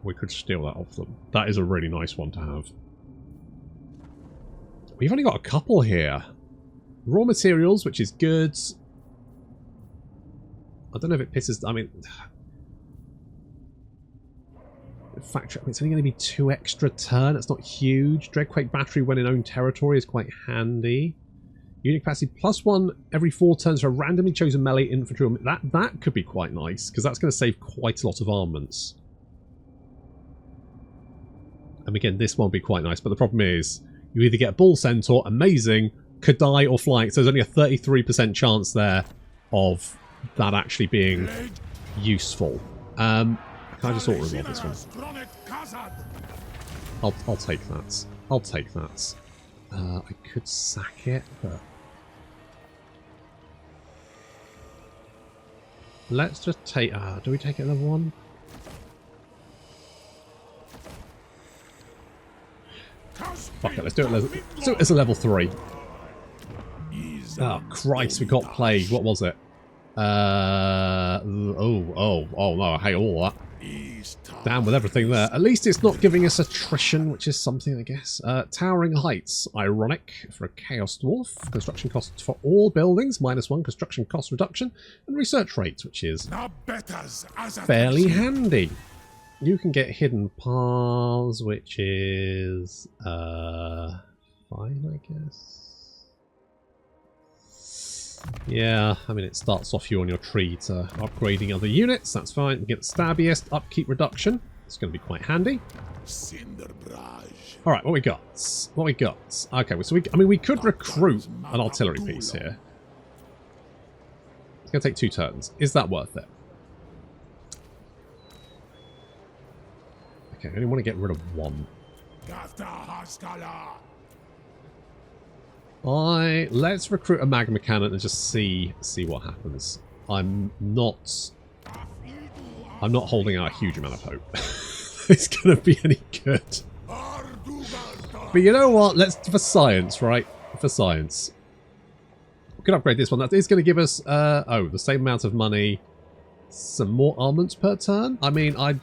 Speaker 1: We could steal that off them. That is a really nice one to have. We've only got a couple here. Raw materials, which is good. I don't know if it pisses. I mean. Factory. It's only going to be 2 extra turn. It's not huge. Dreadquake battery when in own territory is quite handy. Unit capacity +1 every 4 turns for a randomly chosen melee infantry. That could be quite nice because that's going to save quite a lot of armaments. And again, this one would be quite nice. But the problem is, you either get a bull centaur, amazing, could die or flying. So there's only a 33% chance there of that actually being useful. Can I just auto-resolve this one? I'll take that. I'll take that. I could sack it, but... Let's just take... do we take it level 1? Fuck it, let's do it as a level 3. Oh, Christ, we got plague. What was it? Oh, no, I hate all that. Down with everything there. At least it's not giving us attrition, which is something, I guess. Towering heights. Ironic for a Chaos Dwarf. Construction costs for all buildings. -1 construction cost reduction. And research rate, which is fairly handy. You can get hidden paths, which is fine, I guess. Yeah, I mean, it starts off you on your tree to upgrading other units. That's fine. You get the stabbiest upkeep reduction. It's going to be quite handy. All right, what we got? What we got? Okay, so we could recruit an artillery piece here. It's going to take 2 turns. Is that worth it? Okay, I only want to get rid of 1. Let's recruit a magma cannon and just see what happens. I'm not holding out a huge amount of hope. It's gonna be any good. But you know what? Let's for science, right? For science. We could upgrade this one. That is going to give us the same amount of money, some more armaments per turn. I mean, I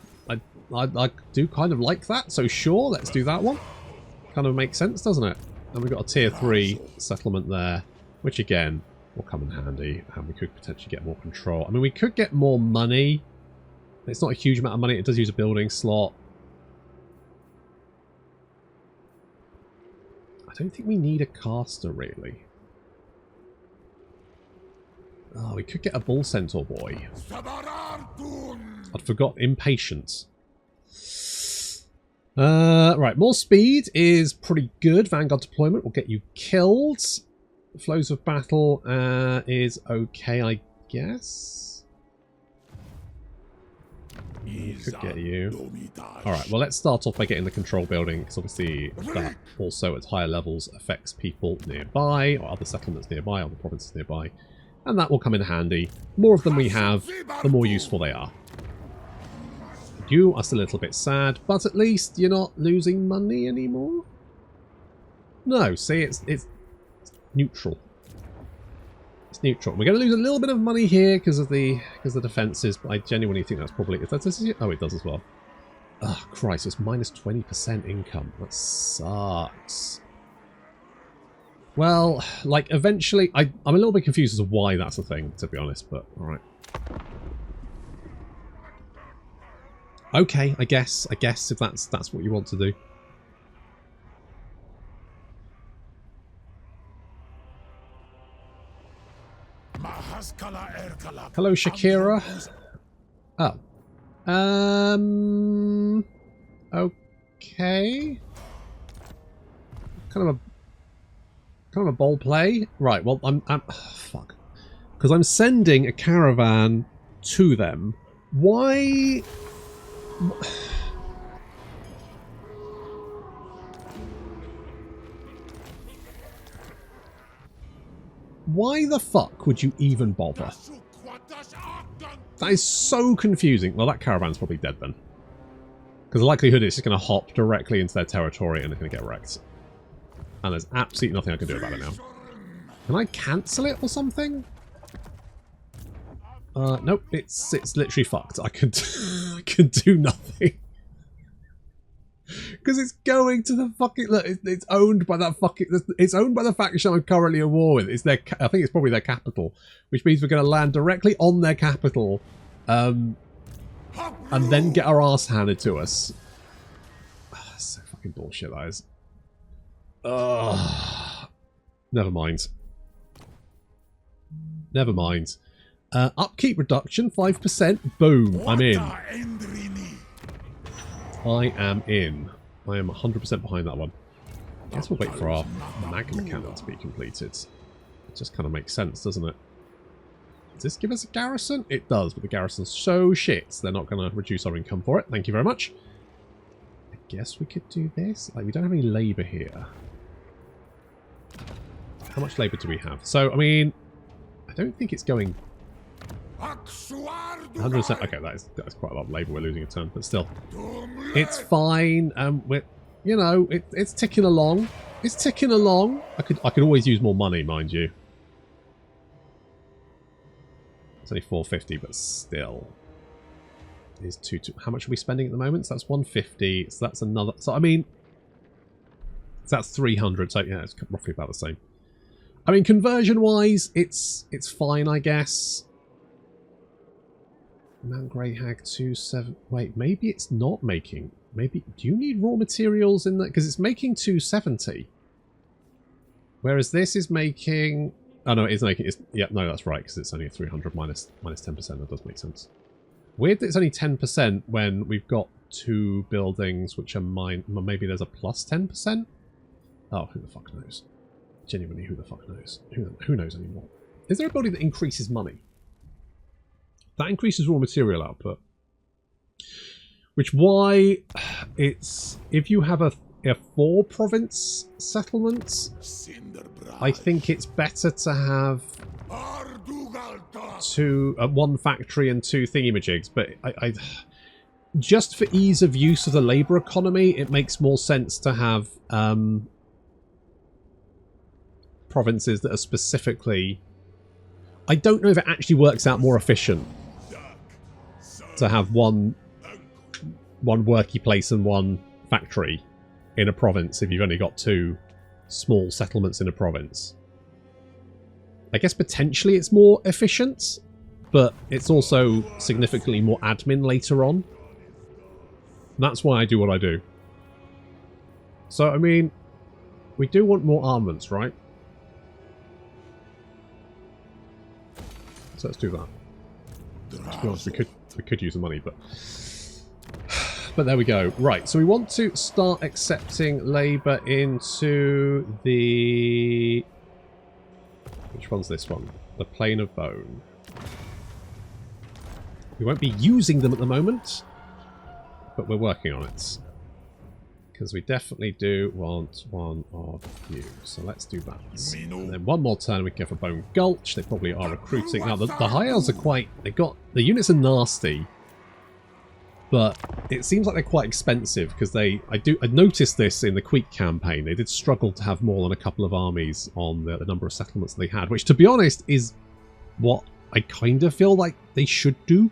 Speaker 1: do kind of like that. So sure, let's do that one. Kind of makes sense, doesn't it? And we've got a tier 3 settlement there, which again will come in handy, and we could potentially get more control. I mean, we could get more money. It's not a huge amount of money. It does use a building slot. I don't think we need a caster, really. Oh, we could get a bull centaur boy. I'd forgot impatient. Right, more speed is pretty good. Vanguard deployment will get you killed. Flows of battle is okay, I guess. Could get you. Alright, well, let's start off by getting the control building, because obviously that also at higher levels affects people nearby, or other settlements nearby, other provinces nearby. And that will come in handy. The more of them we have, the more useful they are. You are still a little bit sad, but at least you're not losing money anymore. No, see, it's neutral. It's neutral. We're going to lose a little bit of money here because of the defences, but I genuinely think that's probably... Oh, it does as well. Oh, Christ, it's minus 20% income. That sucks. Well, like, eventually... I'm a little bit confused as to why that's a thing, to be honest, but alright. Okay, I guess if that's what you want to do. Hello, Shakira. Oh. Okay. Kind of a bold play. Right, well, I'm fuck. Because I'm sending a caravan to them. Why? Why the fuck would you even bother? That is so confusing. Well, that caravan's probably dead then. Because the likelihood is it's going to hop directly into their territory and they're going to get wrecked. And there's absolutely nothing I can do about it now. Can I cancel it or something? Nope, it's literally fucked. I can do nothing. Because it's going to the fucking... Look, it's owned by that fucking... It's owned by the faction I'm currently at war with. It's their... I think it's probably their capital. Which means we're going to land directly on their capital. And then get our ass handed to us. Oh, that's so fucking bullshit, that is. Never mind. Never mind. Upkeep reduction, 5%. Boom, I'm in. I am in. I am 100% behind that one. I guess we'll wait for our magma cannon to be completed. It just kind of makes sense, doesn't it? Does this give us a garrison? It does, but the garrison's so shit, they're not going to reduce our income for it. Thank you very much. I guess we could do this. Like, we don't have any labour here. How much labour do we have? So, I mean, I don't think it's going... 100%. Okay, that's quite a lot of labour we're losing a turn, but still, it's fine. We're, you know, it's ticking along. It's ticking along. I could always use more money, mind you. It's only 450, but still, is two. How much are we spending at the moment? So that's 150. So that's another. So I mean, so that's 300. So yeah, it's roughly about the same. I mean, conversion-wise, it's fine, I guess. Mount Grey Hag 27. Wait, maybe it's not making. Maybe. Do you need raw materials in that? Because it's making 270. Whereas this is making. Oh no, it is making. Yeah, no, that's right. Because it's only 300 minus 10%. That does make sense. Weird that it's only 10% when we've got two buildings which are mine. Maybe there's a plus 10%. Oh, who the fuck knows? Genuinely, who the fuck knows? Who knows anymore? Is there a building that increases money? That increases raw material output. Which why it's... If you have a 4-province settlement, I think it's better to have one factory and 2 thingamajigs. But I just for ease of use of the labour economy, it makes more sense to have provinces that are specifically... I don't know if it actually works out more efficient to have one worky place and one factory in a province if you've only got 2 small settlements in a province. I guess potentially it's more efficient, but it's also significantly more admin later on. That's why I do what I do. So, I mean, we do want more armaments, right? So let's do that. To be honest, we could use the money, but there we go. Right, so we want to start accepting labour into the... Which one's this one? The Plane of Bone. We won't be using them at the moment, but we're working on it. Because we definitely do want one of you. So let's do that. And then one more turn we can go for Bone Gulch. They probably are recruiting. Now, the high elves are quite... The units are nasty. But it seems like they're quite expensive because I noticed this in the Queek campaign. They did struggle to have more than a couple of armies on the number of settlements they had. Which, to be honest, is what I kind of feel like they should do.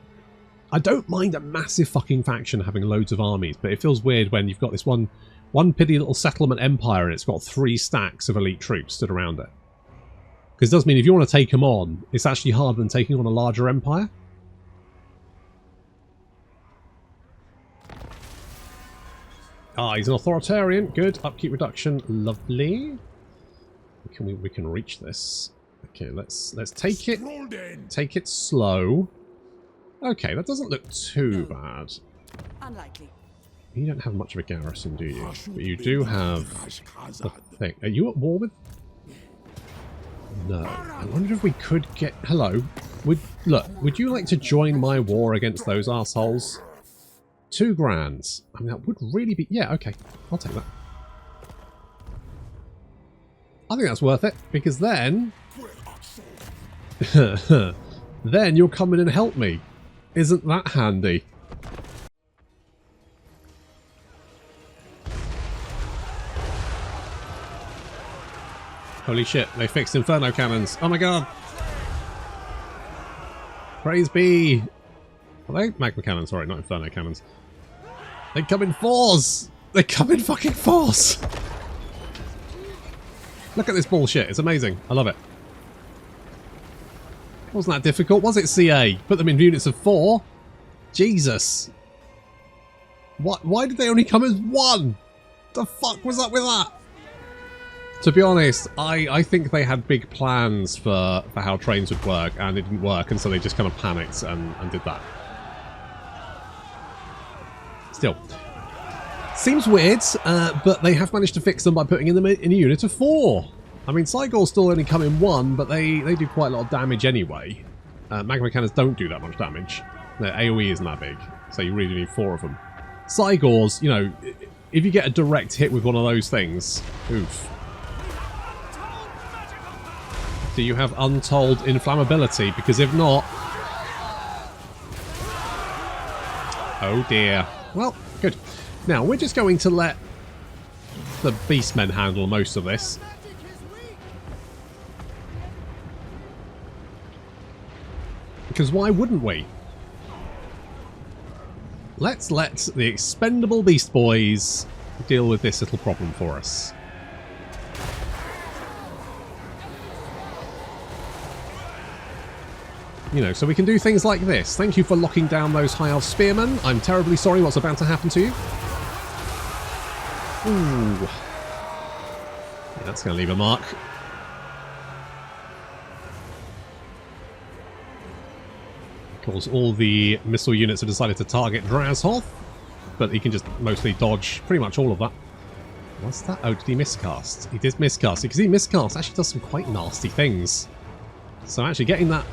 Speaker 1: I don't mind a massive fucking faction having loads of armies, but it feels weird when you've got this one piddly little settlement empire and it's got 3 stacks of elite troops stood around it. Because it does mean if you want to take them on, it's actually harder than taking on a larger empire. Ah, he's an authoritarian. Good. Upkeep reduction. Lovely. We can reach this. Okay, let's take it. Take it slow. Okay, that doesn't look too bad.
Speaker 4: Unlikely.
Speaker 1: You don't have much of a garrison, do you? But you do have the thing. Are you at war with? No. I wonder if we could get... Hello. Would you like to join my war against those assholes? 2 grand. I mean, that would really be... Yeah, okay. I'll take that. I think that's worth it, because then... then you'll come in and help me. Isn't that handy? Holy shit, they fixed Inferno cannons. Oh my god. Praise be. Are they? Magma cannons, sorry, not Inferno cannons. They come in 4s! They come in fucking 4s! Look at this bullshit, it's amazing. I love it. Wasn't that difficult, was it, CA? Put them in units of 4? Jesus. What? Why did they only come as 1? The fuck was up with that? To be honest, I think they had big plans for how trains would work, and it didn't work, and so they just kind of panicked and did that. Still. Seems weird, but they have managed to fix them by putting them in a unit of 4. I mean, Cygors still only come in 1, but they do quite a lot of damage anyway. Magma cannons don't do that much damage. Their AoE isn't that big, so you really need 4 of them. Cygors, you know, if you get a direct hit with one of those things, oof. Do you have untold inflammability? Because if not... Oh dear. Well, good. Now, we're just going to let the Beastmen handle most of this. Because why wouldn't we? Let's let the expendable Beast Boys deal with this little problem for us. You know, so we can do things like this. Thank you for locking down those High Elf Spearmen. I'm terribly sorry what's about to happen to you. Ooh. Yeah, that's going to leave a mark. Of course, all the missile units have decided to target Drazhoath, but he can just mostly dodge pretty much all of that. What's that? Oh, did he miscast? He did miscast. Because he miscast actually does some quite nasty things. So actually getting that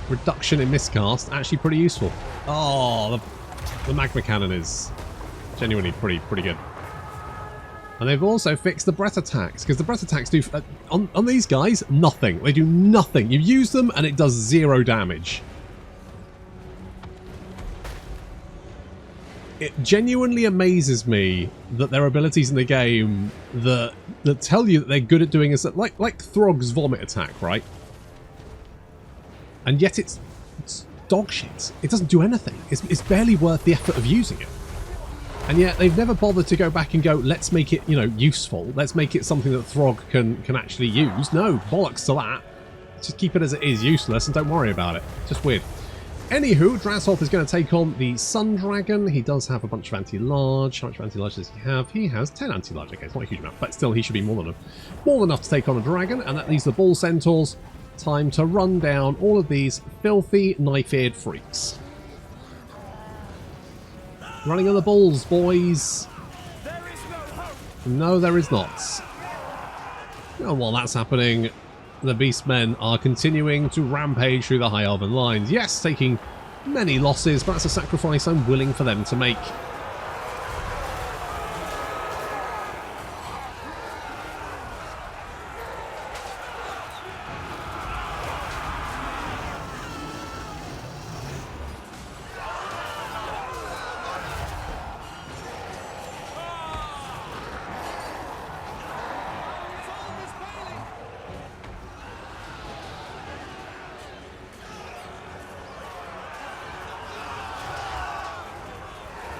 Speaker 1: reduction in miscast actually pretty useful. Oh, the magma cannon is genuinely pretty good. And they've also fixed the breath attacks, because the breath attacks do on these guys nothing. They do nothing. You use them and it does 0 damage. It genuinely amazes me that there are abilities in the game that tell you that they're good at doing this, like Throg's vomit attack, right? And yet it's dog shit. It doesn't do anything. It's barely worth the effort of using it. And yet they've never bothered to go back and go, let's make it, you know, useful. Let's make it something that Throg can actually use. No, bollocks to that. Just keep it as it is, useless, and don't worry about it. Just weird. Anywho, Drazhoath is going to take on the Sun Dragon. He does have a bunch of anti-large. How much anti-large does he have? He has 10 anti-large. Okay, it's not a huge amount, but still he should be more than enough to take on a dragon. And that leaves the Bull Centaurs. Time to run down all of these filthy, knife-eared freaks. Running on the bulls, boys.
Speaker 2: There is no hope.
Speaker 1: No, there is not. And while that's happening, the Beastmen are continuing to rampage through the High Elven lines. Yes, taking many losses, but that's a sacrifice I'm willing for them to make.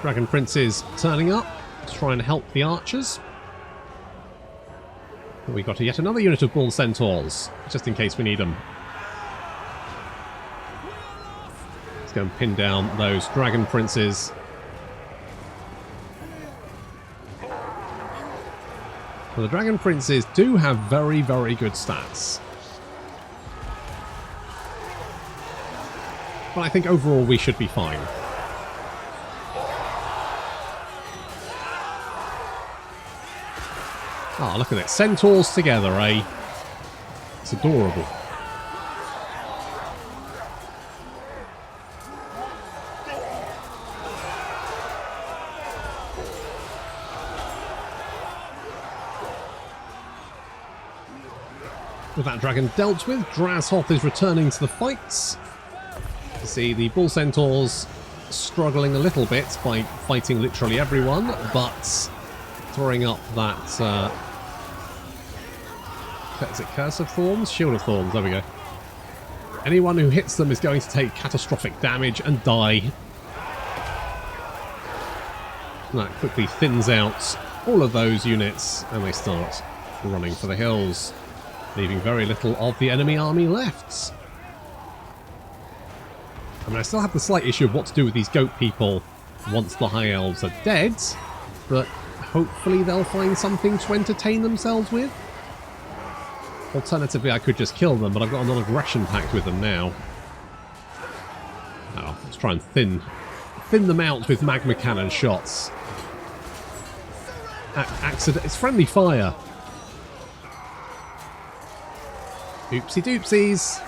Speaker 1: Dragon Princes turning up to try and help the archers. We got yet another unit of Bull Centaurs, just in case we need them. Let's go and pin down those Dragon Princes. Well, the Dragon Princes do have very, very good stats. But I think overall we should be fine. Oh, look at it. Centaurs together, eh? It's adorable. With that dragon dealt with, Drazhoath is returning to the fights. You see the Bull Centaurs struggling a little bit by fighting literally everyone, but throwing up that... is it Curse of Thorns? Shield of Thorns, there we go. Anyone who hits them is going to take catastrophic damage and die. And that quickly thins out all of those units, and they start running for the hills, leaving very little of the enemy army left. I mean, I still have the slight issue of what to do with these goat people once the High Elves are dead, but hopefully they'll find something to entertain themselves with. Alternatively, I could just kill them, but I've got a non-aggression pact with them now. Oh, let's try and thin them out with magma cannon shots. Accident. It's friendly fire. Oopsie doopsies.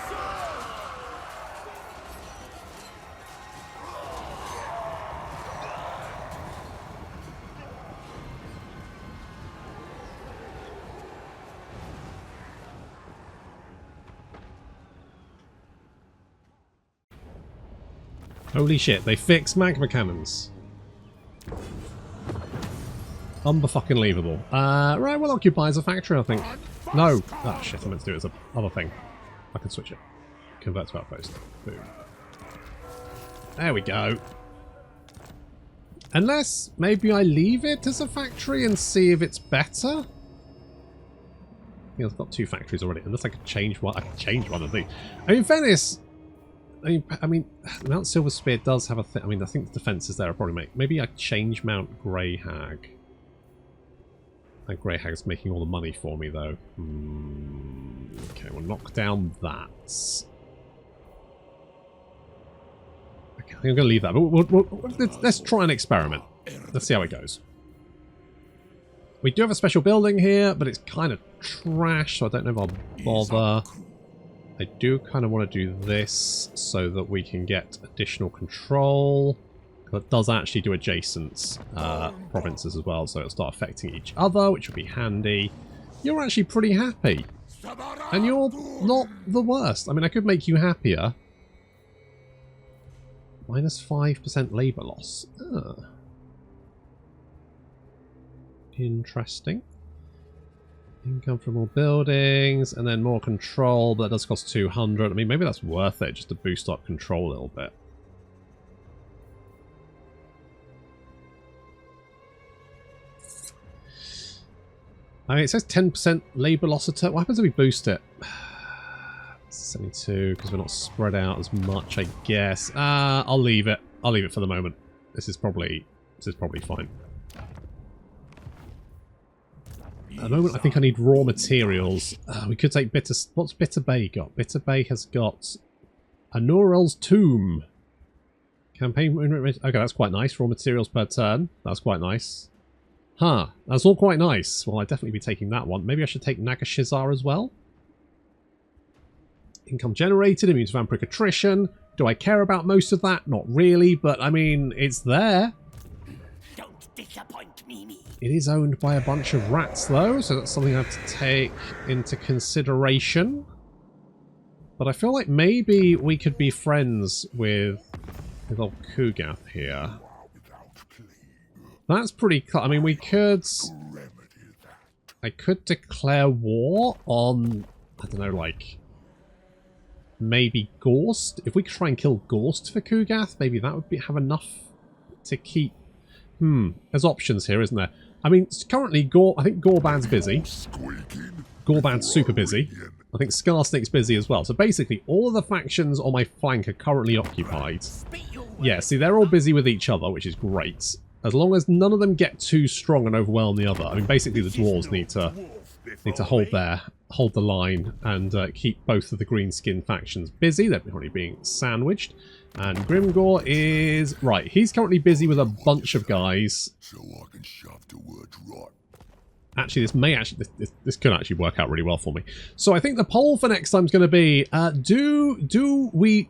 Speaker 1: Holy shit, they fixed magma cannons. Unfucking-leavable. Right, we'll occupy as a factory, I think. No! Oh shit, I meant to do it as a other thing. I can switch it. Convert to outpost. Boom. There we go. Unless, maybe I leave it as a factory and see if it's better? Yeah, I've got 2 factories already. Unless I could change one. I could change one of these. I mean, in fairness... I mean, Mount Silverspear does have a thing. I mean, I think the defences there are probably maybe I change Mount Grey Hag. That Grey Hag's making all the money for me, though. Okay, we'll knock down that. Okay, I think I'm going to leave that. But let's try an experiment. Let's see how it goes. We do have a special building here, but it's kind of trash, so I don't know if I'll bother. I do kind of want to do this so that we can get additional control. It does actually do adjacent provinces as well, so it'll start affecting each other, which will be handy. You're actually pretty happy. And you're not the worst. I mean, I could make you happier. Minus 5% labour loss. Interesting. Income from more buildings, and then more control, but that does cost 200. I mean, maybe that's worth it, just to boost up control a little bit. I mean, it says 10% labour loss a turn. What happens if we boost it? 72, because we're not spread out as much, I guess. I'll leave it. I'll leave it for the moment. This is probably fine. At the moment, I think I need raw materials. We could take Bitter... What's Bitter Bay got? Bitter Bay has got Anorel's Tomb. Campaign... Okay, that's quite nice. Raw materials per turn. That's quite nice. Huh. That's all quite nice. Well, I'd definitely be taking that one. Maybe I should take Nagashizar as well. Income generated. Immune to vampiric attrition. Do I care about most of that? Not really, but I mean, it's there.
Speaker 2: Don't disappoint me.
Speaker 1: It is owned by a bunch of rats, though, so that's something I have to take into consideration. But I feel like maybe we could be friends with old Kugath here. That's pretty cool. I mean, we could... I could declare war on, I don't know, like... maybe Gorst? If we could try and kill Gorst for Kugath, maybe that would have enough to keep... There's options here, isn't there? I mean, currently, I think Gorbad's busy. Gorbad's super busy. I think Skarsnik's busy as well. So basically, all of the factions on my flank are currently occupied. Yeah, see, they're all busy with each other, which is great. as long as none of them get too strong and overwhelm the other. I mean, basically the dwarves need to hold the line and keep both of the green skin factions busy. They're currently being sandwiched. And Grimgor is... right, he's currently busy with a bunch of guys.
Speaker 4: So I can shove towards right.
Speaker 1: Actually, this could actually work out really well for me. So I think the poll for next time is going to be, do we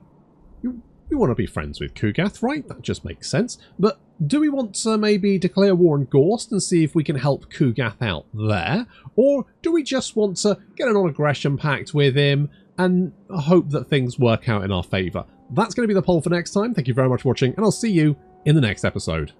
Speaker 1: want to be friends with Kugath, right? That just makes sense. But do we want to maybe declare war on Gorst and see if we can help Kugath out there? Or do we just want to get a non-aggression pact with him and hope that things work out in our favour? That's going to be the poll for next time. Thank you very much for watching, and I'll see you in the next episode.